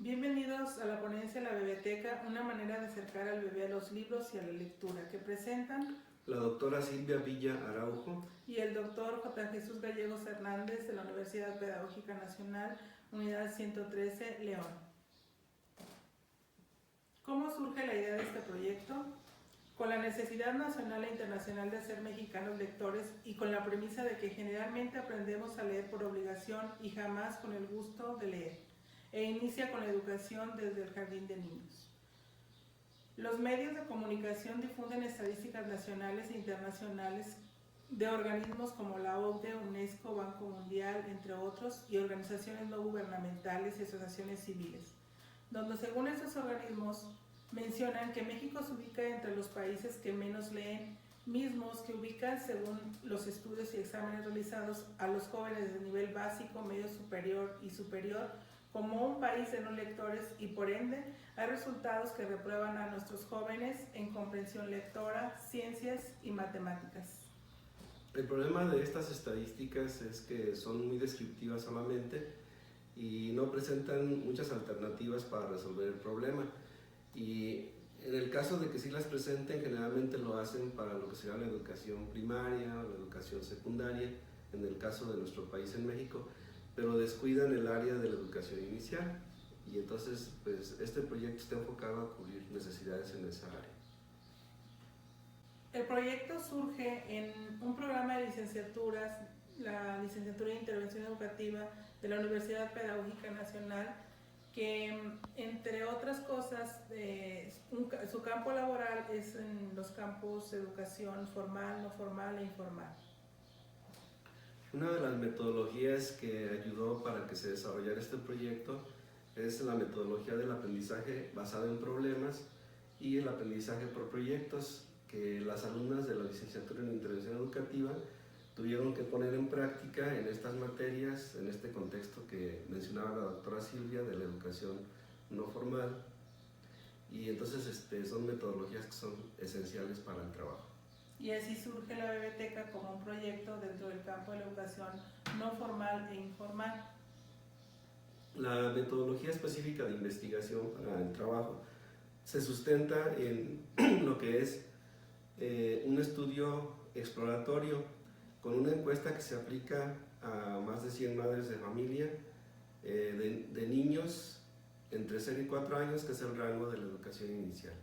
Bienvenidos a la ponencia La Bebeteca, una manera de acercar al bebé a los libros y a la lectura, que presentan la doctora Silvia Villa Araujo y el doctor J. Jesús Gallegos Hernández de la Universidad Pedagógica Nacional, Unidad 113, León. ¿Cómo surge la idea de este proyecto? Con la necesidad nacional e internacional de ser mexicanos lectores y con la premisa de que generalmente aprendemos a leer por obligación y jamás con el gusto de leer, e inicia con la educación desde el jardín de niños. Los medios de comunicación difunden estadísticas nacionales e internacionales de organismos como la OCDE, UNESCO, Banco Mundial, entre otros, y organizaciones no gubernamentales y asociaciones civiles, donde según estos organismos mencionan que México se ubica entre los países que menos leen, mismos que ubican, según los estudios y exámenes realizados, a los jóvenes de nivel básico, medio superior y superior como un país de no lectores, y por ende hay resultados que reprueban a nuestros jóvenes en comprensión lectora, ciencias y matemáticas. El problema de estas estadísticas es que son muy descriptivas solamente y no presentan muchas alternativas para resolver el problema. Y en el caso de que sí las presenten, generalmente lo hacen para lo que será la educación primaria o la educación secundaria, en el caso de nuestro país en México, pero descuidan el área de la educación inicial. Y entonces, pues, este proyecto está enfocado a cubrir necesidades en esa área. El proyecto surge en un programa de licenciaturas, la licenciatura de Intervención Educativa de la Universidad Pedagógica Nacional, que entre otras cosas, su campo laboral es en los campos de educación formal, no formal e informal. Una de las metodologías que ayudó para que se desarrollara este proyecto es la metodología del aprendizaje basado en problemas y el aprendizaje por proyectos, que las alumnas de la licenciatura en Intervención Educativa tuvieron que poner en práctica en estas materias, en este contexto que mencionaba la doctora Silvia de la educación no formal, y entonces son metodologías que son esenciales para el trabajo. Y así surge la Bebeteca como un proyecto dentro del campo de la educación no formal e informal. La metodología específica de investigación para el trabajo se sustenta en lo que es un estudio exploratorio con una encuesta que se aplica a más de 100 madres de familia de niños entre 0 y 4 años, que es el rango de la educación inicial.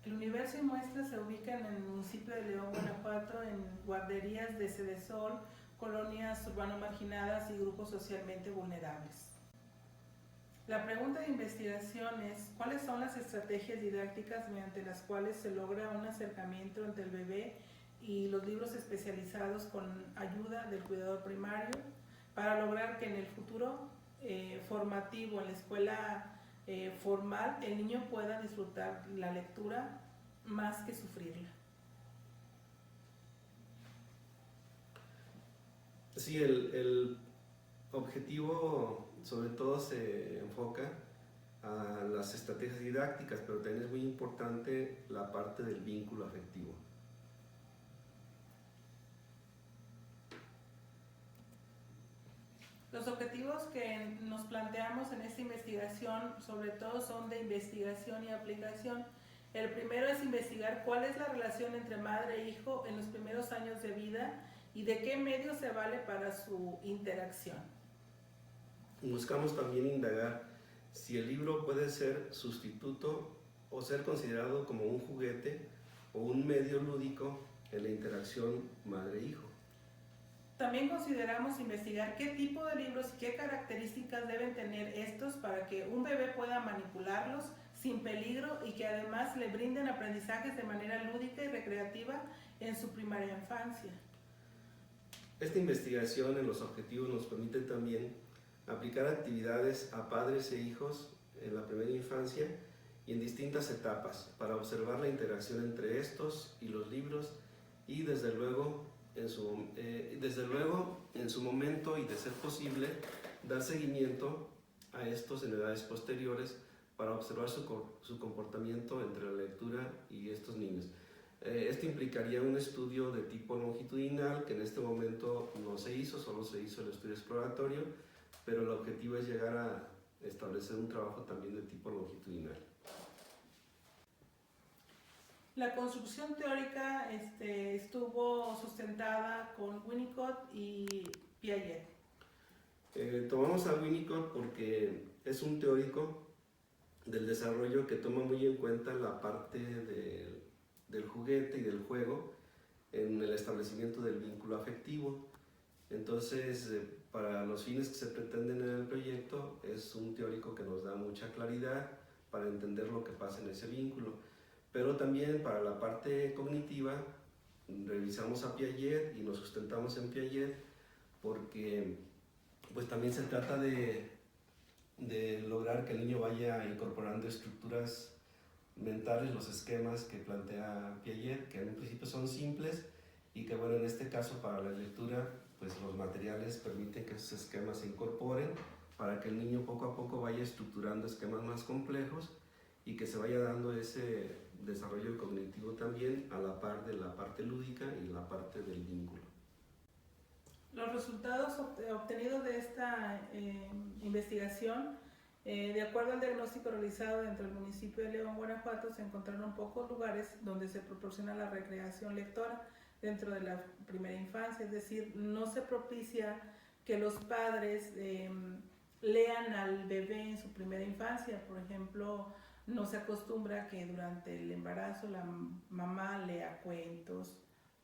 El universo y muestras se ubican en el municipio de León, Guanajuato, en guarderías de Cedesol, colonias urbano marginadas y grupos socialmente vulnerables. La pregunta de investigación es: ¿cuáles son las estrategias didácticas mediante las cuales se logra un acercamiento entre el bebé y los libros especializados con ayuda del cuidador primario para lograr que en el futuro formativo en la escuela formal el niño pueda disfrutar la lectura más que sufrirla? Sí, el objetivo sobre todo se enfoca a las estrategias didácticas, pero también es muy importante la parte del vínculo afectivo. Los objetivos que nos planteamos en esta investigación sobre todo son de investigación y aplicación. El primero es investigar cuál es la relación entre madre e hijo en los primeros años de vida y de qué medio se vale para su interacción. Buscamos también indagar si el libro puede ser sustituto o ser considerado como un juguete o un medio lúdico en la interacción madre-hijo. También consideramos investigar qué tipo de libros y qué características deben tener estos para que un bebé pueda manipularlos sin peligro y que además le brinden aprendizajes de manera lúdica y recreativa en su primaria infancia. Esta investigación en los objetivos nos permite también aplicar actividades a padres e hijos en la primera infancia y en distintas etapas para observar la interacción entre estos y los libros y desde luego en su momento y de ser posible dar seguimiento a estos en edades posteriores para observar su comportamiento entre la lectura y estos niños. Esto implicaría un estudio de tipo longitudinal que en este momento no se hizo, solo se hizo el estudio exploratorio, pero el objetivo es llegar establecer un trabajo también de tipo longitudinal. La construcción teórica estuvo sustentada con Winnicott y Piaget. Tomamos a Winnicott porque es un teórico del desarrollo que toma muy en cuenta la parte del juguete y del juego en el establecimiento del vínculo afectivo. Entonces, para los fines que se pretenden en el proyecto, es un teórico que nos da mucha claridad para entender lo que pasa en ese vínculo. Pero también para la parte cognitiva, revisamos a Piaget y nos sustentamos en Piaget porque pues también se trata de lograr que el niño vaya incorporando estructuras mentales, los esquemas que plantea Piaget, que en un principio son simples y que bueno, en este caso para la lectura, pues los materiales permiten que esos esquemas se incorporen para que el niño poco a poco vaya estructurando esquemas más complejos y que se vaya dando ese desarrollo cognitivo también a la par de la parte lúdica y la parte del vínculo. Los resultados obtenidos de esta investigación, de acuerdo al diagnóstico realizado dentro del municipio de León, Guanajuato, se encontraron pocos lugares donde se proporciona la recreación lectora dentro de la primera infancia, es decir, no se propicia que los padres lean al bebé en su primera infancia. Por ejemplo, no se acostumbra que durante el embarazo la mamá lea cuentos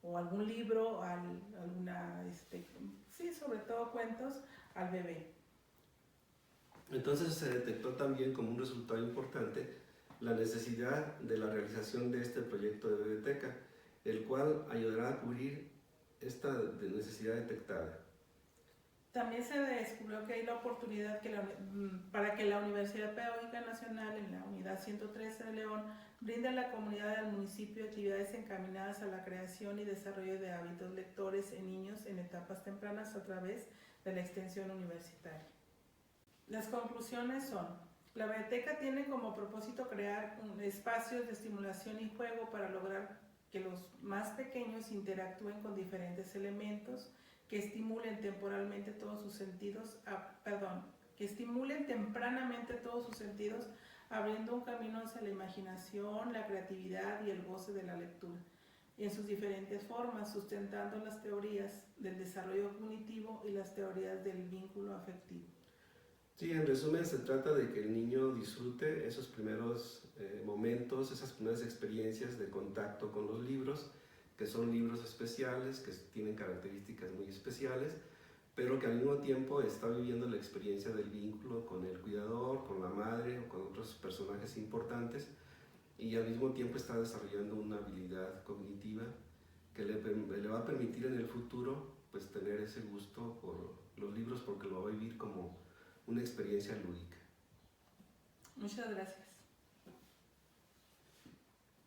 o algún libro, sí, sobre todo cuentos, al bebé. Entonces se detectó también como un resultado importante la necesidad de la realización de este proyecto de biblioteca, el cual ayudará a cubrir esta necesidad detectada. También se descubrió que hay la oportunidad para que la Universidad Pedagógica Nacional, en la unidad 113 de León, brinde a la comunidad del municipio actividades encaminadas a la creación y desarrollo de hábitos lectores en niños en etapas tempranas a través de la extensión universitaria. Las conclusiones son: la biblioteca tiene como propósito crear espacios de estimulación y juego para lograr que los más pequeños interactúen con diferentes elementos, que estimulen tempranamente todos sus sentidos, abriendo un camino hacia la imaginación, la creatividad y el goce de la lectura, en sus diferentes formas, sustentando las teorías del desarrollo cognitivo y las teorías del vínculo afectivo. Sí, en resumen se trata de que el niño disfrute esos primeros momentos, esas primeras experiencias de contacto con los libros, que son libros especiales, que tienen características muy especiales, pero que al mismo tiempo está viviendo la experiencia del vínculo con el cuidador, con la madre o con otros personajes importantes, y al mismo tiempo está desarrollando una habilidad cognitiva que le va a permitir en el futuro pues tener ese gusto por los libros, porque lo va a vivir como una experiencia lúdica. Muchas gracias.